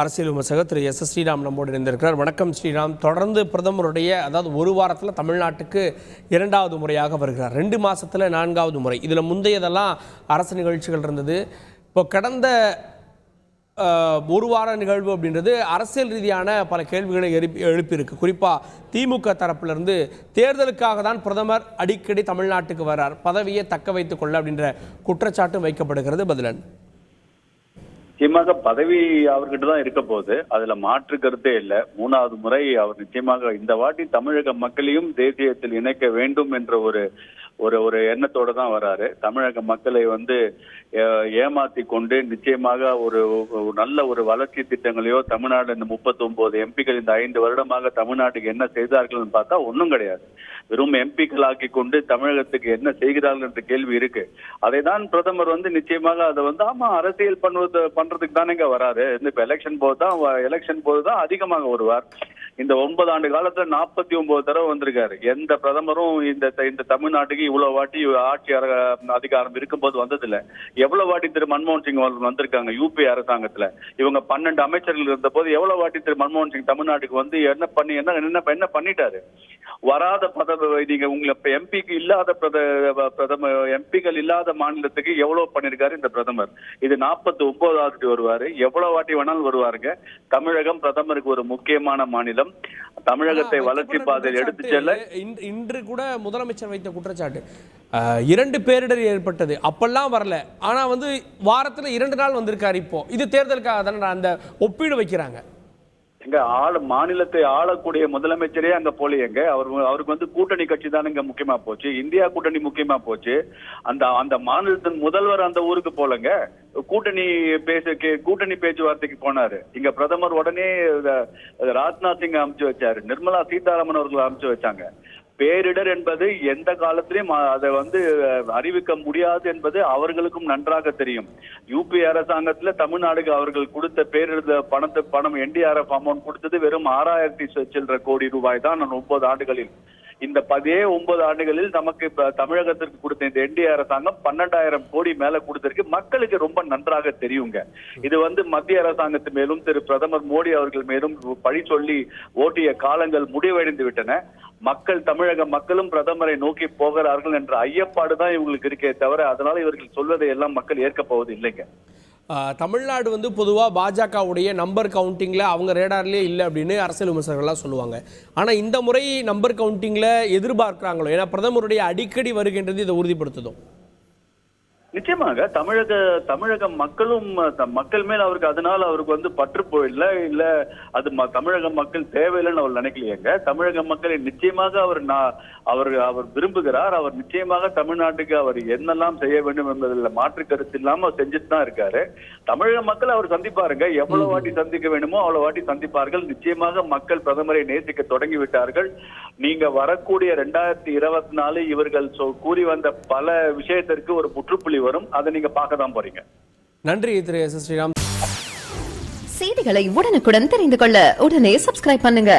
அரசியல் விமர்சகர் திரு எஸ் ஸ்ரீராம் நம்மோடு இணைந்திருக்கிறார். வணக்கம் ஸ்ரீராம். தொடர்ந்து பிரதமருடைய அதாவது ஒரு வாரத்தில் தமிழ்நாட்டுக்கு 2வது முறையாக வருகிறார். 2 மாதத்தில் 4வது முறை. இதில் முந்தையதெல்லாம் அரசு நிகழ்ச்சிகள் இருந்தது. இப்போ கடந்த ஒரு வார நிகழ்வு அப்படின்றது அரசியல் ரீதியான பல கேள்விகளை எழுப்பியிருக்கு. குறிப்பாக திமுக தரப்பிலிருந்து தேர்தலுக்காக தான் பிரதமர் அடிக்கடி தமிழ்நாட்டுக்கு வரார், பதவியை தக்க வைத்துக் கொள்ள அப்படின்ற குற்றச்சாட்டு வைக்கப்படுகிறது. பதிலன் நிச்சயமாக பதவி அவர்கிட்ட தான் இருக்க போகுது, அதுல மாற்று கருத்தே இல்லை. 3வது முறை அவர் நிச்சயமாக இந்த வாட்டி தமிழக மக்களையும் தேசியத்தில் இணைக்க வேண்டும் என்ற ஒரு எண்ணத்தோட தான் வராரு. தமிழக மக்களை ஏமாத்தி கொண்டு நிச்சயமாக ஒரு நல்ல ஒரு வளர்ச்சி திட்டங்களையோ தமிழ்நாடு இந்த 39 எம்பிக்கள் இந்த 5 வருடமாக தமிழ்நாட்டுக்கு என்ன செய்தார்கள் பார்த்தா ஒன்றும் கிடையாது. வெறும் எம்பிக்கள் ஆக்கி கொண்டு தமிழகத்துக்கு என்ன செய்கிறார்கள் என்ற கேள்வி இருக்கு. அதை தான் பிரதமர் நிச்சயமாக அதை ஆமா அரசியல் பண்றதுக்கு தானேங்க வராரு. இப்ப எலெக்ஷன் போதுதான் அதிகமாக வருவார். இந்த 9 ஆண்டு காலத்துல 49 தடவை வந்திருக்காரு. எந்த பிரதமரும் இந்த தமிழ்நாட்டுக்கு இவ்வளவு வாட்டி ஆட்சி அதிகாரம் இருக்கும்போது வந்ததில்லை. எவ்வளவு வாட்டி திரு மன்மோகன் சிங் வந்திருக்காங்க யூபி அரசாங்கத்துல. இவங்க 12 அமைச்சர்கள் இருந்த போது எவ்வளவு வாட்டி திரு மன்மோகன் சிங் தமிழ்நாட்டுக்கு என்ன பண்ணிட்டாரு? வராத நீங்க உங்களுக்கு எம்பிக்கு இல்லாத பிரதமர் எம்பிக்கள் இல்லாத மாநிலத்துக்கு எவ்வளவு பண்ணிருக்காரு இந்த பிரதமர். இது 49வது வருவாரு. எவ்வளவு வாட்டி வேணாலும் வருவாருங்க. தமிழகம் பிரதமருக்கு ஒரு முக்கியமான மாநிலம். தமிழகத்தை வளர்ச்சி பாதையில் எடுத்து செல்ல இன்று கூட முதலமைச்சர் வைத்த குற்றச்சாட்டு 2 பேரிடர் ஏற்பட்டது, அப்பெல்லாம் வரல. ஆனா வாரத்துல 2 நாள் வந்திருக்காரு. இப்போ இது தேர்தலுக்காக தானே அந்த ஒப்பீடு வைக்கிறாங்க. எங்க மாநிலத்தை ஆளக்கூடிய முதலமைச்சரே அங்க போலியங்க. அவருக்கு கூட்டணி கட்சி தானுங்க முக்கியமா போச்சு. இந்தியா கூட்டணி முக்கியமா போச்சு. அந்த மாநிலத்தின் முதல்வர் அந்த ஊருக்கு போலங்க. கூட்டணி பேச்சுவார்த்தைக்கு போனாரு. இங்க பிரதமர் உடனே ராஜ்நாத் சிங் அனுப்பிச்சு வச்சாரு, நிர்மலா சீதாராமன் அவர்கள் அனுப்பிச்சு வச்சாங்க. பேரிடர் என்பது எந்த காலத்திலையும் அதை அறிவிக்க முடியாது என்பது அவர்களுக்கும் நன்றாக தெரியும். யூபி அரசாங்கத்துல தமிழ்நாடுக்கு அவர்கள் கொடுத்த பேரிடர் பணம் NDRF அமௌண்ட் கொடுத்தது வெறும் 6000 சில்லற கோடி ரூபாய் தான் 9 ஆண்டுகளில். இந்த 9 ஆண்டுகளில் நமக்கு தமிழகத்திற்கு கொடுத்த இந்த NDA அரசாங்கம் 12,000 கோடி மேல கொடுத்திருக்கு. மக்களுக்கு ரொம்ப நன்றாக தெரியுங்க. இது மத்திய அரசாங்கத்து மேலும் திரு பிரதமர் மோடி அவர்கள் மேலும் பழி சொல்லி ஓட்டிய காலங்கள் முடிவடைந்து விட்டன. தமிழக மக்களும் பிரதமரை நோக்கி போகிறார்கள் என்ற ஐயப்பாடுதான் இவங்களுக்கு இருக்கே தவிர அதனால இவர்கள் சொல்வதை எல்லாம் மக்கள் ஏற்க போவது இல்லைங்க. தமிழ்நாடு பொதுவாக பாஜகவுடைய நம்பர் கவுண்டிங்கில் அவங்க ரேடார்லேயே இல்லை அப்படின்னு அரசியல் விமர்சகர்கள்லாம் சொல்லுவாங்க. ஆனால் இந்த முறை நம்பர் கவுண்டிங்கில் எதிர்பார்க்குறாங்களோ? ஏன்னா பிரதமருடைய அடிக்கடி வருகின்றது இதை உறுதிப்படுத்துதோ? நிச்சயமாக தமிழக மக்கள் மேல் அவருக்கு அதனால அவருக்கு பற்று போயிடல இல்ல அது தமிழக மக்கள் தேவையில்லைன்னு அவர் நினைக்கலையேங்க. தமிழக மக்களை நிச்சயமாக அவர் விரும்புகிறார். அவர் நிச்சயமாக தமிழ்நாட்டுக்கு அவர் என்னெல்லாம் செய்ய வேண்டும் என்பதில் மாற்று கருத்து இல்லாம செஞ்சுட்டு தான் இருக்காரு. தமிழக மக்கள் அவர் சந்திப்பாருங்க. எவ்வளவு வாட்டி சந்திக்க வேண்டுமோ அவ்வளவு வாட்டி சந்திப்பார்கள். நிச்சயமாக மக்கள் பிரதமரை நேசிக்க தொடங்கி விட்டார்கள். நீங்க வரக்கூடிய 2024 இவர்கள் கூறி வந்த பல விஷயத்திற்கு ஒரு முற்றுப்புள்ளி வரும். அதை நீங்க பார்க்க தான் போறீங்க. நன்றி திரு எஸ் ஸ்ரீராம். செய்திகளை உடனுக்குடன் தெரிந்து கொள்ள உடனே சப்ஸ்கிரைப் பண்ணுங்க.